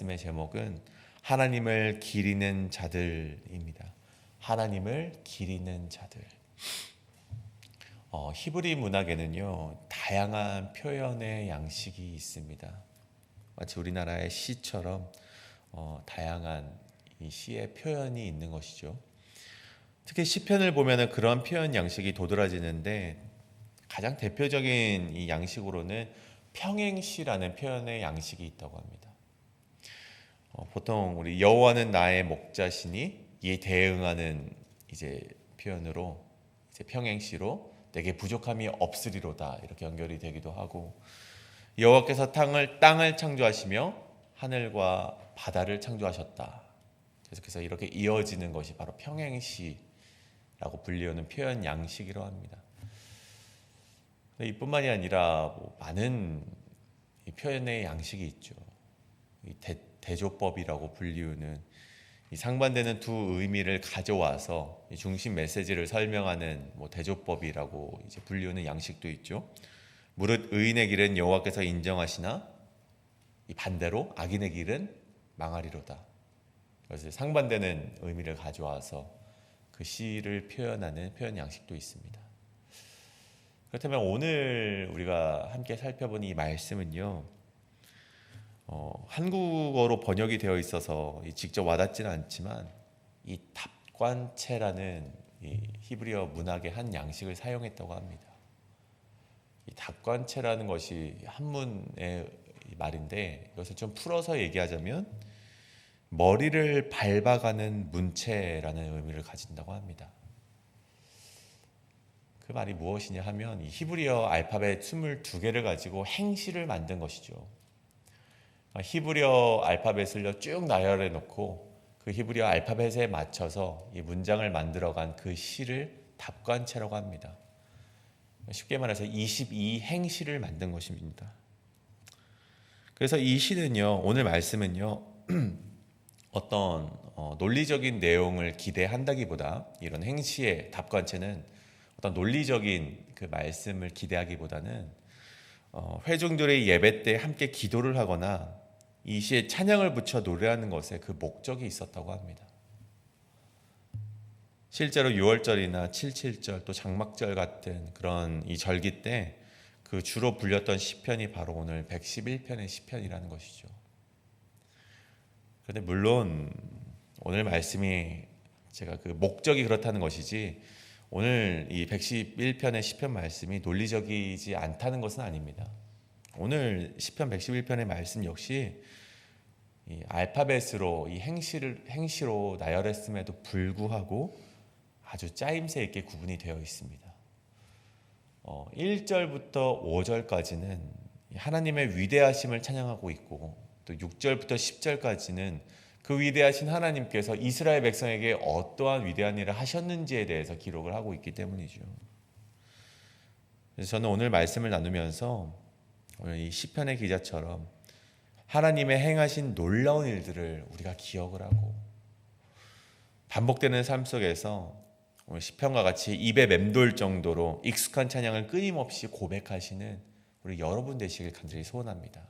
말씀의 제목은 하나님을 기리는 자들입니다. 하나님을 기리는 자들. 히브리 문학에는요, 다양한 표현의 양식이 있습니다. 마치 우리나라의 시처럼 다양한 이 시의 표현이 있는 것이죠. 특히 시편을 보면은 그런 표현 양식이 도드라지는데 가장 대표적인 이 양식으로는 평행시라는 표현의 양식이 있다고 합니다. 보통 우리 여호와는 나의 목자시니 이에 대응하는 이제 표현으로 이제 평행시로 내게 부족함이 없으리로다 이렇게 연결이 되기도 하고, 여호와께서 땅을 창조하시며 하늘과 바다를 창조하셨다. 계속해서 이렇게 이어지는 것이 바로 평행시라고 불리우는 표현 양식이라고 합니다. 이뿐만이 아니라 많은 이 표현의 양식이 있죠. 이 대조법이라고 불리우는 이 상반되는 두 의미를 가져와서 이 중심 메시지를 설명하는 대조법이라고 이제 불리우는 양식도 있죠. 무릇 의인의 길은 여호와께서 인정하시나 이 반대로 악인의 길은 망하리로다. 그래서 상반되는 의미를 가져와서 그 시를 표현하는 표현 양식도 있습니다. 그렇다면 오늘 우리가 함께 살펴본 이 말씀은요, 한국어로 번역이 되어 있어서 직접 와닿지는 않지만 이 답관체라는 이 히브리어 문학의 한 양식을 사용했다고 합니다. 이 답관체라는 것이 한문의 말인데, 이것을 좀 풀어서 얘기하자면 머리를 밟아가는 문체라는 의미를 가진다고 합니다. 그 말이 무엇이냐 하면 이 히브리어 알파벳 22개를 가지고 행시를 만든 것이죠. 히브리어 알파벳을 쭉 나열해 놓고 그 히브리어 알파벳에 맞춰서 이 문장을 만들어간 그 시를 답관체라고 합니다. 쉽게 말해서 22행시를 만든 것입니다. 그래서 이 시는요, 오늘 말씀은요, 어떤 논리적인 내용을 기대한다기보다, 이런 행시의 답관체는 어떤 논리적인 그 말씀을 기대하기보다는 회중들의 예배 때 함께 기도를 하거나 이 시에 찬양을 붙여 노래하는 것에 그 목적이 있었다고 합니다. 실제로 6월절이나 7.7절 또 장막절 같은 그런 이 절기 때 그 주로 불렸던 시편이 바로 오늘 111편의 시편이라는 것이죠. 그런데 물론 오늘 말씀이 제가 그 목적이 그렇다는 것이지, 오늘 이 111편의 시편 말씀이 논리적이지 않다는 것은 아닙니다. 오늘 시편 111편의 말씀 역시 이 알파벳으로 이 행시로 나열했음에도 불구하고 아주 짜임새 있게 구분이 되어 있습니다. 1절부터 5절까지는 하나님의 위대하심을 찬양하고 있고, 또 6절부터 10절까지는 그 위대하신 하나님께서 이스라엘 백성에게 어떠한 위대한 일을 하셨는지에 대해서 기록을 하고 있기 때문이죠. 그래서 저는 오늘 말씀을 나누면서 오늘 이 시편의 기자처럼 하나님의 행하신 놀라운 일들을 우리가 기억을 하고, 반복되는 삶 속에서 오늘 시편과 같이 입에 맴돌 정도로 익숙한 찬양을 끊임없이 고백하시는 우리 여러분 되시길 간절히 소원합니다.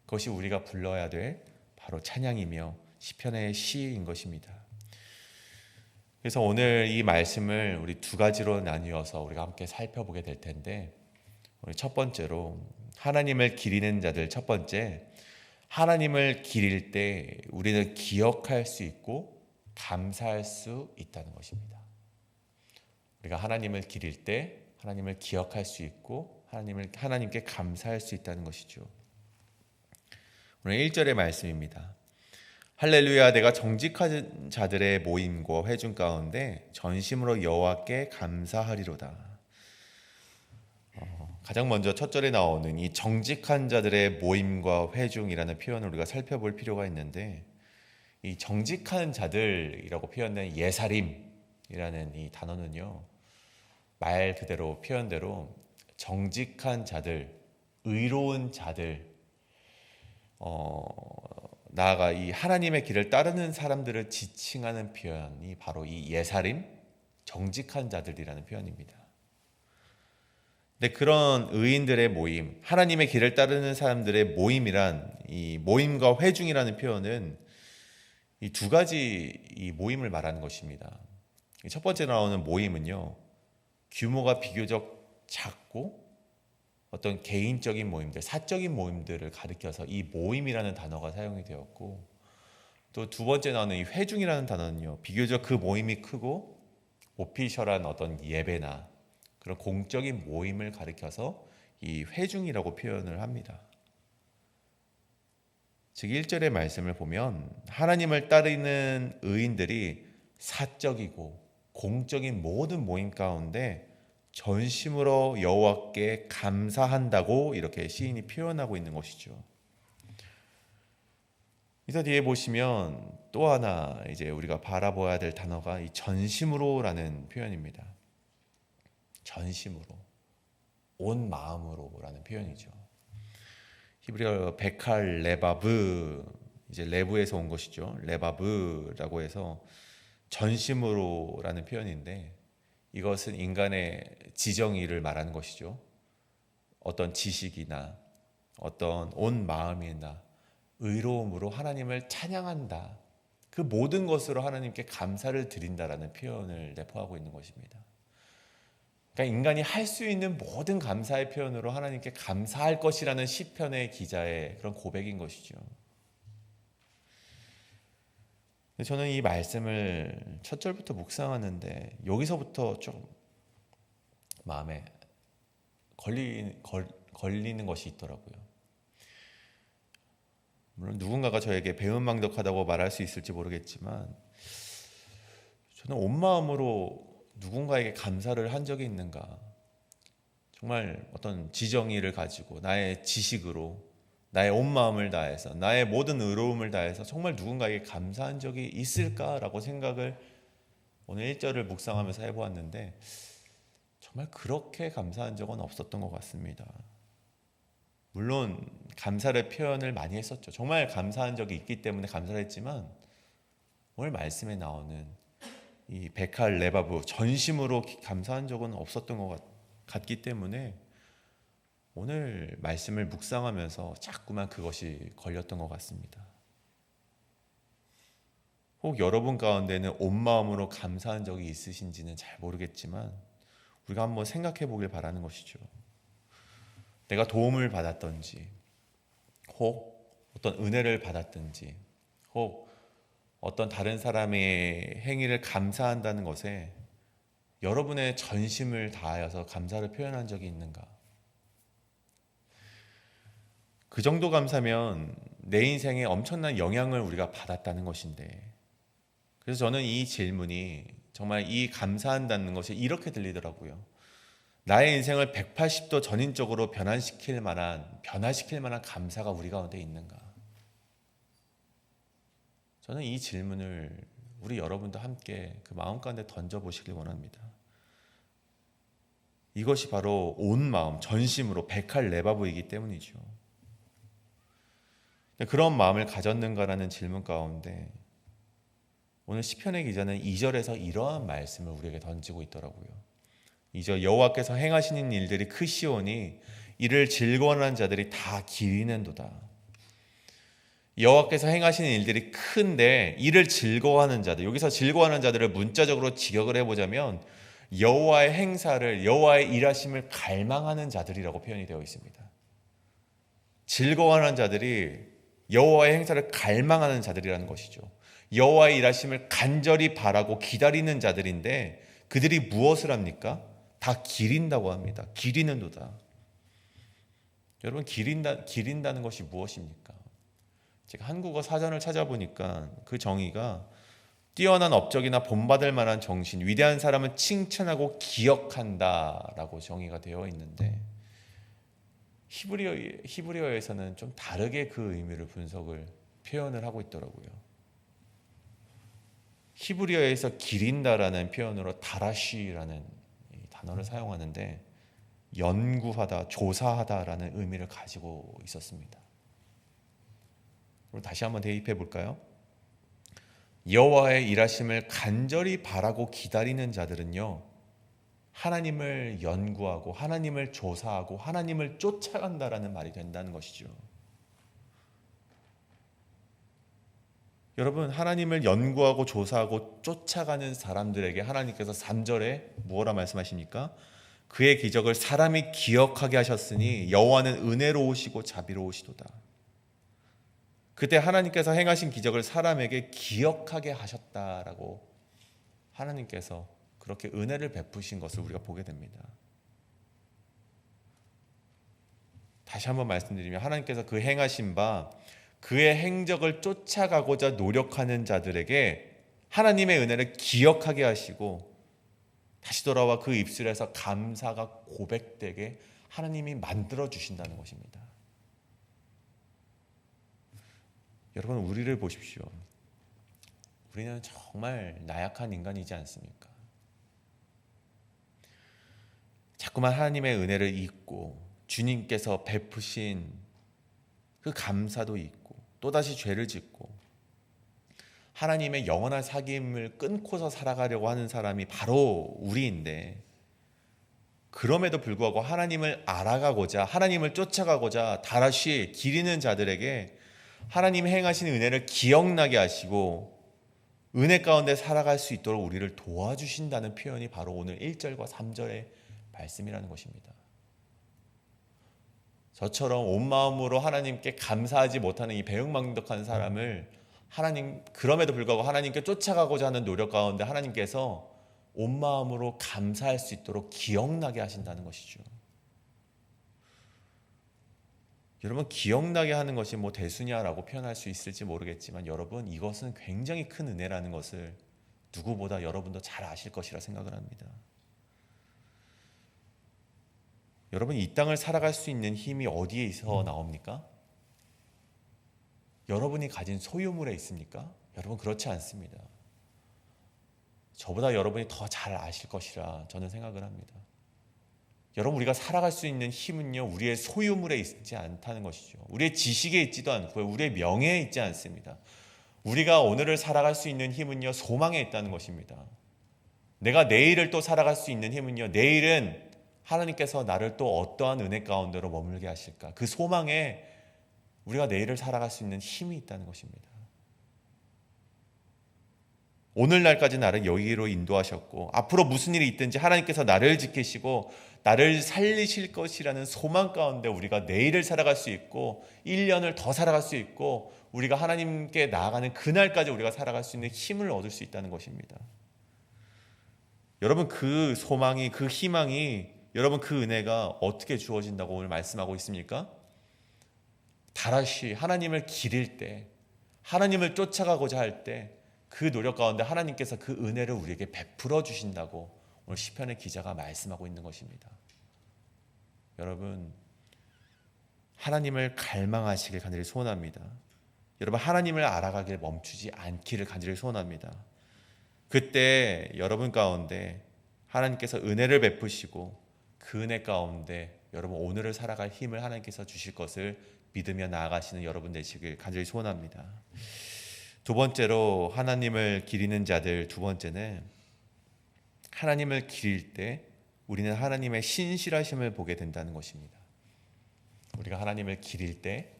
그것이 우리가 불러야 될 바로 찬양이며 시편의 시인 것입니다. 그래서 오늘 이 말씀을 우리 두 가지로 나뉘어서 우리가 함께 살펴보게 될 텐데, 우리 첫 번째로 하나님을 기리는 자들, 첫 번째, 하나님을 기릴 때 우리는 기억할 수 있고 감사할 수 있다는 것입니다. 우리가 하나님을 기릴 때 하나님을 기억할 수 있고 하나님께 감사할 수 있다는 것이죠. 오늘 1절의 말씀입니다. 할렐루야, 내가 정직한 자들의 모임과 회중 가운데 전심으로 여호와께 감사하리로다. 가장 먼저 첫 절에 나오는 이 정직한 자들의 모임과 회중이라는 표현을 우리가 살펴볼 필요가 있는데, 이 정직한 자들이라고 표현된 예사림이라는 이 단어는요, 말 그대로 표현대로 정직한 자들, 의로운 자들, 나아가 이 하나님의 길을 따르는 사람들을 지칭하는 표현이 바로 이 예사림, 정직한 자들이라는 표현입니다. 근데 그런 의인들의 모임, 하나님의 길을 따르는 사람들의 모임이란 이 모임과 회중이라는 표현은 이 두 가지 이 모임을 말하는 것입니다. 첫 번째 나오는 모임은요, 규모가 비교적 작고 어떤 개인적인 모임들, 사적인 모임들을 가리켜서 이 모임이라는 단어가 사용이 되었고, 또 두 번째 나오는 이 회중이라는 단어는요, 비교적 그 모임이 크고 오피셜한 어떤 예배나 그런 공적인 모임을 가리켜서 이 회중이라고 표현을 합니다. 즉 1절의 말씀을 보면 하나님을 따르는 의인들이 사적이고 공적인 모든 모임 가운데 전심으로 여호와께 감사한다고 이렇게 시인이 표현하고 있는 것이죠. 이서 뒤에 보시면 또 하나 이제 우리가 바라봐야 될 단어가 이 전심으로라는 표현입니다. 전심으로, 온 마음으로라는 표현이죠. 히브리어 베칼 레바브, 이제 레브에서 온 것이죠. 레바브라고 해서 전심으로라는 표현인데, 이것은 인간의 지정의를 말하는 것이죠. 어떤 지식이나 어떤 온 마음이나 의로움으로 하나님을 찬양한다, 그 모든 것으로 하나님께 감사를 드린다라는 표현을 내포하고 있는 것입니다. 그러니까 인간이 할 수 있는 모든 감사의 표현으로 하나님께 감사할 것이라는 시편의 기자의 그런 고백인 것이죠. 저는 이 말씀을 첫 절부터 묵상하는데 여기서부터 좀 마음에 걸리는 것이 있더라고요. 물론 누군가가 저에게 배은망덕하다고 말할 수 있을지 모르겠지만, 저는 온 마음으로 누군가에게 감사를 한 적이 있는가? 정말 어떤 지정의를 가지고 나의 지식으로 나의 온 마음을 다해서 나의 모든 의로움을 다해서 정말 누군가에게 감사한 적이 있을까라고 생각을 오늘 1절을 묵상하면서 해보았는데, 정말 그렇게 감사한 적은 없었던 것 같습니다. 물론 감사를 표현을 많이 했었죠. 정말 감사한 적이 있기 때문에 감사를 했지만, 오늘 말씀에 나오는 이 베칼 레바브, 전심으로 감사한 적은 없었던 것 같기 때문에 오늘 말씀을 묵상하면서 자꾸만 그것이 걸렸던 것 같습니다. 혹 여러분 가운데는 온 마음으로 감사한 적이 있으신지는 잘 모르겠지만, 우리가 한번 생각해 보길 바라는 것이죠. 내가 도움을 받았던지, 혹 어떤 은혜를 받았든지, 혹 어떤 다른 사람의 행위를 감사한다는 것에 여러분의 전심을 다하여서 감사를 표현한 적이 있는가? 그 정도 감사면 내 인생에 엄청난 영향을 우리가 받았다는 것인데, 그래서 저는 이 질문이 정말 이 감사한다는 것이 이렇게 들리더라고요. 나의 인생을 180도 전인적으로 변화시킬 만한 감사가 우리 가운데 있는가? 저는 이 질문을 우리 여러분도 함께 그 마음 가운데 던져보시길 원합니다. 이것이 바로 온 마음, 전심으로 베칼 레바브이기 때문이죠. 그런 마음을 가졌는가라는 질문 가운데 오늘 시편의 기자는 2절에서 이러한 말씀을 우리에게 던지고 있더라고요. 2절, 여호와께서 행하시는 일들이 크시오니 이를 즐거워하는 자들이 다 기리는도다. 여호와께서 행하시는 일들이 큰데 이를 즐거워하는 자들, 여기서 즐거워하는 자들을 문자적으로 직역을 해보자면 여호와의 행사를, 여호와의 일하심을 갈망하는 자들이라고 표현이 되어 있습니다. 즐거워하는 자들이 여호와의 행사를 갈망하는 자들이라는 것이죠. 여호와의 일하심을 간절히 바라고 기다리는 자들인데, 그들이 무엇을 합니까? 다 기린다고 합니다. 기리는도다. 여러분, 기린다는 것이 무엇입니까? 제가 한국어 사전을 찾아보니까 그 정의가 뛰어난 업적이나 본받을 만한 정신, 위대한 사람은 칭찬하고 기억한다라고 정의가 되어 있는데, 히브리어에서는 좀 다르게 그 의미를 표현을 하고 있더라고요. 히브리어에서 기린다라는 표현으로 다라시라는 단어를 사용하는데, 연구하다, 조사하다라는 의미를 가지고 있었습니다. 그럼 다시 한번 대입해 볼까요? 여호와의 일하심을 간절히 바라고 기다리는 자들은요, 하나님을 연구하고 하나님을 조사하고 하나님을 쫓아간다라는 말이 된다는 것이죠. 여러분, 하나님을 연구하고 조사하고 쫓아가는 사람들에게 하나님께서 3절에 뭐라 말씀하십니까? 그의 기적을 사람이 기억하게 하셨으니 여호와는 은혜로우시고 자비로우시도다. 그때 하나님께서 행하신 기적을 사람에게 기억하게 하셨다라고 하나님께서 그렇게 은혜를 베푸신 것을 우리가 보게 됩니다. 다시 한번 말씀드리면 하나님께서 그 행하신 바 그의 행적을 쫓아가고자 노력하는 자들에게 하나님의 은혜를 기억하게 하시고 다시 돌아와 그 입술에서 감사가 고백되게 하나님이 만들어 주신다는 것입니다. 여러분, 우리를 보십시오. 우리는 정말 나약한 인간이지 않습니까? 자꾸만 하나님의 은혜를 잊고 주님께서 베푸신 그 감사도 잊고 또다시 죄를 짓고 하나님의 영원한 사귐을 끊고서 살아가려고 하는 사람이 바로 우리인데, 그럼에도 불구하고 하나님을 알아가고자 하나님을 쫓아가고자 다시 기리는 자들에게 하나님이 행하신 은혜를 기억나게 하시고 은혜 가운데 살아갈 수 있도록 우리를 도와주신다는 표현이 바로 오늘 1절과 3절의 말씀이라는 것입니다. 저처럼 온 마음으로 하나님께 감사하지 못하는 이 배은망덕한 사람을 하나님, 그럼에도 불구하고 하나님께 쫓아가고자 하는 노력 가운데 하나님께서 온 마음으로 감사할 수 있도록 기억나게 하신다는 것이죠. 여러분, 기억나게 하는 것이 뭐 대수냐라고 표현할 수 있을지 모르겠지만 여러분, 이것은 굉장히 큰 은혜라는 것을 누구보다 여러분도 잘 아실 것이라 생각을 합니다. 여러분, 이 땅을 살아갈 수 있는 힘이 어디에서 나옵니까? 여러분이 가진 소유물에 있습니까? 여러분, 그렇지 않습니다. 저보다 여러분이 더 잘 아실 것이라 저는 생각을 합니다. 여러분, 우리가 살아갈 수 있는 힘은요, 우리의 소유물에 있지 않다는 것이죠. 우리의 지식에 있지도 않고요, 우리의 명예에 있지 않습니다. 우리가 오늘을 살아갈 수 있는 힘은요, 소망에 있다는 것입니다. 내가 내일을 또 살아갈 수 있는 힘은요, 내일은 하나님께서 나를 또 어떠한 은혜 가운데로 머물게 하실까, 그 소망에 우리가 내일을 살아갈 수 있는 힘이 있다는 것입니다. 오늘날까지 나를 여기로 인도하셨고 앞으로 무슨 일이 있든지 하나님께서 나를 지키시고 나를 살리실 것이라는 소망 가운데 우리가 내일을 살아갈 수 있고 1년을 더 살아갈 수 있고 우리가 하나님께 나아가는 그날까지 우리가 살아갈 수 있는 힘을 얻을 수 있다는 것입니다. 여러분, 그 소망이, 그 희망이, 여러분, 그 은혜가 어떻게 주어진다고 오늘 말씀하고 있습니까? 다시 하나님을 기릴 때, 하나님을 쫓아가고자 할 때 그 노력 가운데 하나님께서 그 은혜를 우리에게 베풀어 주신다고 오늘 시편의 기자가 말씀하고 있는 것입니다. 여러분, 하나님을 갈망하시길 간절히 소원합니다. 여러분, 하나님을 알아가길 멈추지 않기를 간절히 소원합니다. 그때 여러분 가운데 하나님께서 은혜를 베푸시고 그 은혜 가운데 여러분 오늘을 살아갈 힘을 하나님께서 주실 것을 믿으며 나아가시는 여러분 되시길 간절히 소원합니다. 두 번째로 하나님을 기리는 자들, 두 번째는 하나님을 기릴 때 우리는 하나님의 신실하심을 보게 된다는 것입니다. 우리가 하나님을 기릴 때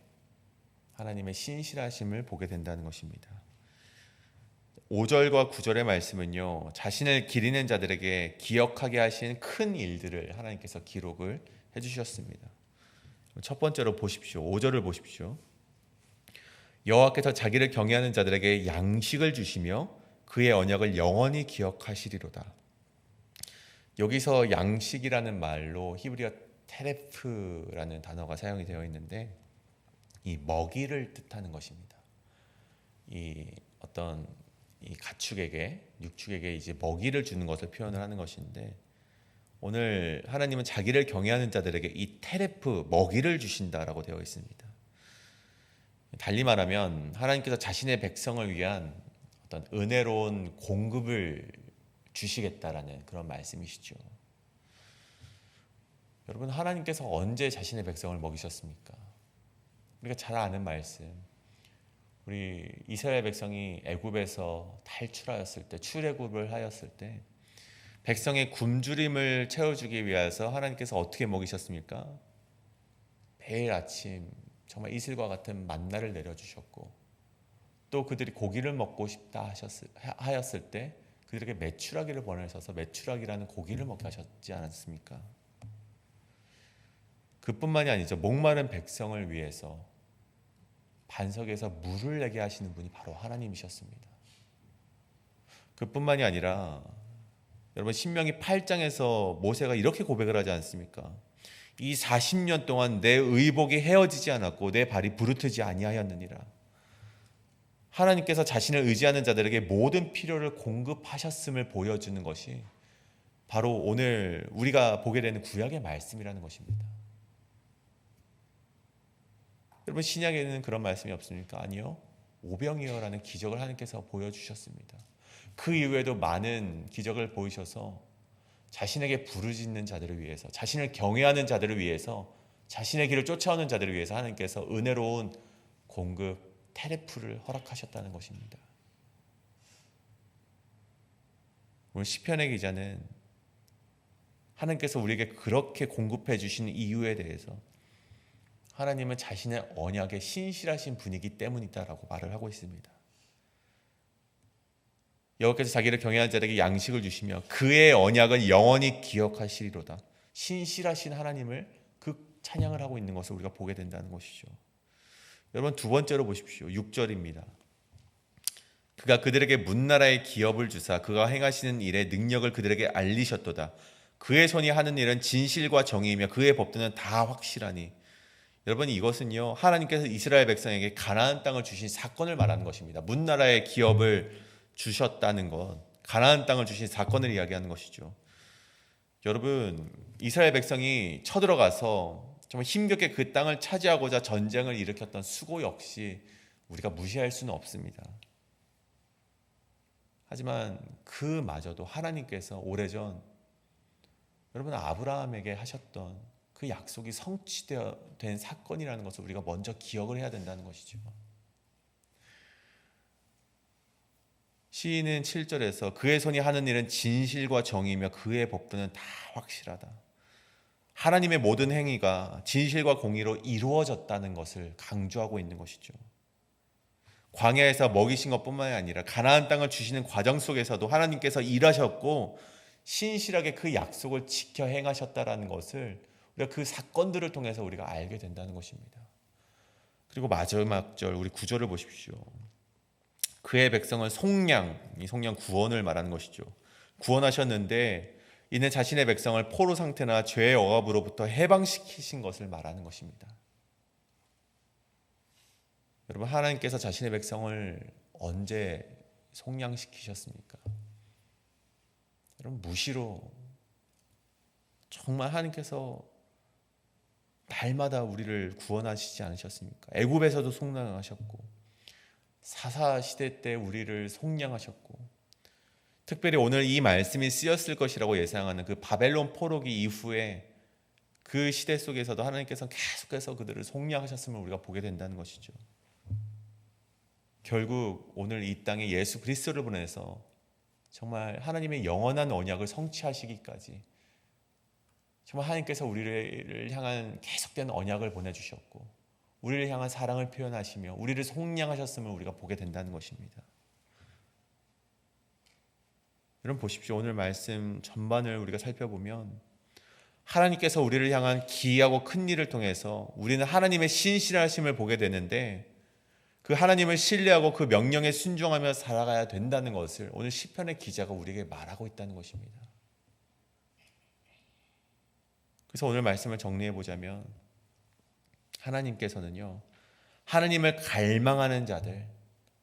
하나님의 신실하심을 보게 된다는 것입니다. 5절과 9절의 말씀은요, 자신을 기리는 자들에게 기억하게 하신 큰 일들을 하나님께서 기록을 해주셨습니다. 첫 번째로 보십시오. 5절을 보십시오. 여호와께서 자기를 경외하는 자들에게 양식을 주시며 그의 언약을 영원히 기억하시리로다. 여기서 양식이라는 말로 히브리어 테레프라는 단어가 사용이 되어 있는데 이 먹이를 뜻하는 것입니다. 이 어떤 이 가축에게, 육축에게 이제 먹이를 주는 것을 표현을 하는 것인데, 오늘 하나님은 자기를 경외하는 자들에게 이 테레프, 먹이를 주신다라고 되어 있습니다. 달리 말하면 하나님께서 자신의 백성을 위한 어떤 은혜로운 공급을 주시겠다라는 그런 말씀이시죠. 여러분, 하나님께서 언제 자신의 백성을 먹이셨습니까? 우리가 잘 아는 말씀, 우리 이스라엘 백성이 애굽에서 탈출하였을 때, 출애굽을 하였을 때 백성의 굶주림을 채워주기 위해서 하나님께서 어떻게 먹이셨습니까? 매일 아침 정말 이슬과 같은 만나를 내려주셨고, 또 그들이 고기를 먹고 싶다 하였을 때 그들에게 메추라기를 보내셔서 메추라기라는 고기를 먹게 하셨지 않았습니까? 그뿐만이 아니죠. 목마른 백성을 위해서 반석에서 물을 내게 하시는 분이 바로 하나님이셨습니다. 그뿐만이 아니라 여러분, 신명기 8장에서 모세가 이렇게 고백을 하지 않습니까? 이 40년 동안 내 의복이 헤어지지 않았고 내 발이 부르트지 아니하였느니라. 하나님께서 자신을 의지하는 자들에게 모든 필요를 공급하셨음을 보여주는 것이 바로 오늘 우리가 보게 되는 구약의 말씀이라는 것입니다. 여러분, 신약에는 그런 말씀이 없습니까? 아니요. 오병이어라는 기적을 하나님께서 보여주셨습니다. 그 이후에도 많은 기적을 보이셔서 자신에게 부르짖는 자들을 위해서, 자신을 경외하는 자들을 위해서, 자신의 길을 쫓아오는 자들을 위해서 하나님께서 은혜로운 공급, 테레프를 허락하셨다는 것입니다. 오늘 시편의 기자는 하나님께서 우리에게 그렇게 공급해 주신 이유에 대해서 하나님은 자신의 언약에 신실하신 분이기 때문이다라고 말을 하고 있습니다. 여호와께서 자기를 경외하는 자에게 양식을 주시며 그의 언약은 영원히 기억하시리로다. 신실하신 하나님을 그 찬양을 하고 있는 것을 우리가 보게 된다는 것이죠. 여러분, 두 번째로 보십시오. 6절입니다. 그가 그들에게 문나라의 기업을 주사 그가 행하시는 일의 능력을 그들에게 알리셨도다. 그의 손이 하는 일은 진실과 정의이며 그의 법도는 다 확실하니. 여러분, 이것은요, 하나님께서 이스라엘 백성에게 가나안 땅을 주신 사건을 말하는 것입니다. 문나라의 기업을 주셨다는 것, 가나안 땅을 주신 사건을 이야기하는 것이죠. 여러분, 이스라엘 백성이 쳐들어가서 정말 힘겹게 그 땅을 차지하고자 전쟁을 일으켰던 수고 역시 우리가 무시할 수는 없습니다. 하지만 그마저도 하나님께서 오래전 여러분 아브라함에게 하셨던 그 약속이 성취된 사건이라는 것을 우리가 먼저 기억을 해야 된다는 것이죠. 시인은 7절에서 그의 손이 하는 일은 진실과 정의이며 그의 법도는 다 확실하다. 하나님의 모든 행위가 진실과 공의로 이루어졌다는 것을 강조하고 있는 것이죠. 광야에서 먹이신 것뿐만이 아니라 가나안 땅을 주시는 과정 속에서도 하나님께서 일하셨고 신실하게 그 약속을 지켜 행하셨다라는 것을 우리가 그 사건들을 통해서 우리가 알게 된다는 것입니다. 그리고 마지막 절 우리 9절을 보십시오. 그의 백성을 속량, 이 속량 구원을 말하는 것이죠. 구원하셨는데 이는 자신의 백성을 포로 상태나 죄의 억압으로부터 해방시키신 것을 말하는 것입니다. 여러분, 하나님께서 자신의 백성을 언제 속량시키셨습니까? 여러분, 무시로 정말 하나님께서 날마다 우리를 구원하시지 않으셨습니까? 애굽에서도 속량하셨고 사사시대 때 우리를 속량하셨고, 특별히 오늘 이 말씀이 쓰였을 것이라고 예상하는 그 바벨론 포로기 이후에 그 시대 속에서도 하나님께서 계속해서 그들을 속량하셨음을 우리가 보게 된다는 것이죠. 결국 오늘 이 땅에 예수 그리스도를 보내서 정말 하나님의 영원한 언약을 성취하시기까지 정말 하나님께서 우리를 향한 계속된 언약을 보내주셨고 우리를 향한 사랑을 표현하시며 우리를 속량하셨음을 우리가 보게 된다는 것입니다. 여러분 보십시오. 오늘 말씀 전반을 우리가 살펴보면 하나님께서 우리를 향한 기이하고 큰 일을 통해서 우리는 하나님의 신실하심을 보게 되는데 그 하나님을 신뢰하고 그 명령에 순종하며 살아가야 된다는 것을 오늘 시편의 기자가 우리에게 말하고 있다는 것입니다. 그래서 오늘 말씀을 정리해 보자면 하나님께서는요, 하나님을 갈망하는 자들,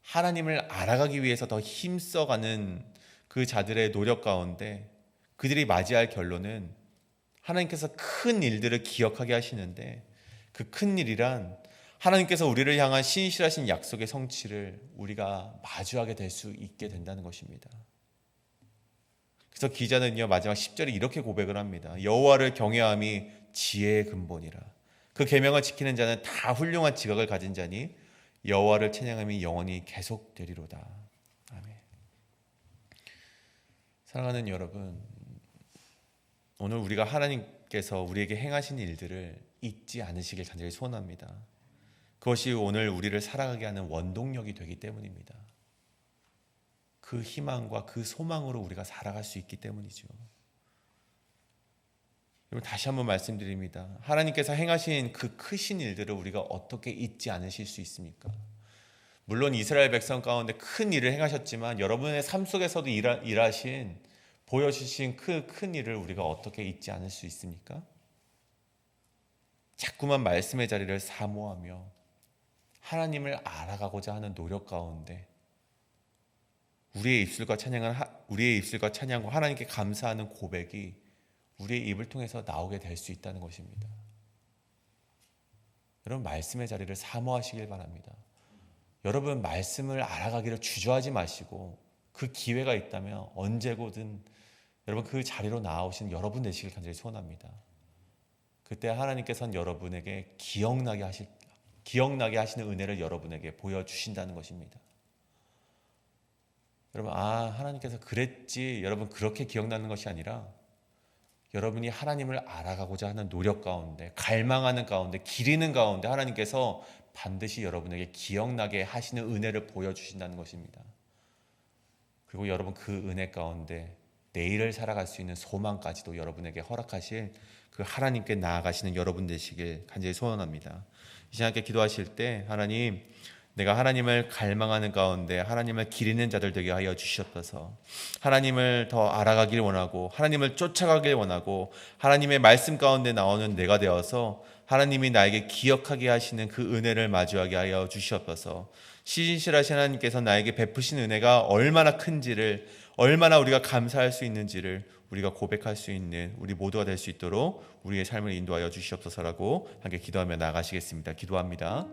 하나님을 알아가기 위해서 더 힘써가는 그 자들의 노력 가운데 그들이 맞이할 결론은 하나님께서 큰 일들을 기억하게 하시는데 그 큰 일이란 하나님께서 우리를 향한 신실하신 약속의 성취를 우리가 마주하게 될 수 있게 된다는 것입니다. 그래서 기자는요, 마지막 10절에 이렇게 고백을 합니다. 여호와를 경외함이 지혜의 근본이라. 그 계명을 지키는 자는 다 훌륭한 지각을 가진 자니 여호와를 찬양함이 영원히 계속되리로다. 아멘. 사랑하는 여러분, 오늘 우리가 하나님께서 우리에게 행하신 일들을 잊지 않으시길 간절히 소원합니다. 그것이 오늘 우리를 살아가게 하는 원동력이 되기 때문입니다. 그 희망과 그 소망으로 우리가 살아갈 수 있기 때문이죠. 여러분, 다시 한번 말씀드립니다. 하나님께서 행하신 그 크신 일들을 우리가 어떻게 잊지 않으실 수 있습니까? 물론 이스라엘 백성 가운데 큰 일을 행하셨지만 여러분의 삶 속에서도 일하신 보여주신 그 큰 일을 우리가 어떻게 잊지 않을 수 있습니까? 자꾸만 말씀의 자리를 사모하며 하나님을 알아가고자 하는 노력 가운데 우리의 입술과 찬양과 하나님께 감사하는 고백이 우리의 입을 통해서 나오게 될 수 있다는 것입니다. 여러분, 말씀의 자리를 사모하시길 바랍니다. 여러분, 말씀을 알아가기를 주저하지 마시고 그 기회가 있다면 언제고든 여러분 그 자리로 나아오신 여러분 되시길 간절히 소원합니다. 그때 하나님께서는 여러분에게 기억나게 하시는 은혜를 여러분에게 보여주신다는 것입니다. 여러분, 하나님께서 그랬지, 여러분 그렇게 기억나는 것이 아니라 여러분이 하나님을 알아가고자 하는 노력 가운데, 갈망하는 가운데, 기리는 가운데 하나님께서 반드시 여러분에게 기억나게 하시는 은혜를 보여주신다는 것입니다. 그리고 여러분 그 은혜 가운데 내일을 살아갈 수 있는 소망까지도 여러분에게 허락하실 그 하나님께 나아가시는 여러분 되시길 간절히 소원합니다. 이 시간에 기도하실 때 하나님, 내가 하나님을 갈망하는 가운데 하나님을 기리는 자들 되게 하여 주시옵소서. 하나님을 더 알아가길 원하고 하나님을 쫓아가길 원하고 하나님의 말씀 가운데 나오는 내가 되어서 하나님이 나에게 기억하게 하시는 그 은혜를 마주하게 하여 주시옵소서. 신실하신 하나님께서 나에게 베푸신 은혜가 얼마나 큰지를, 얼마나 우리가 감사할 수 있는지를 우리가 고백할 수 있는 우리 모두가 될 수 있도록 우리의 삶을 인도하여 주시옵소서라고 함께 기도하며 나아가시겠습니다. 기도합니다.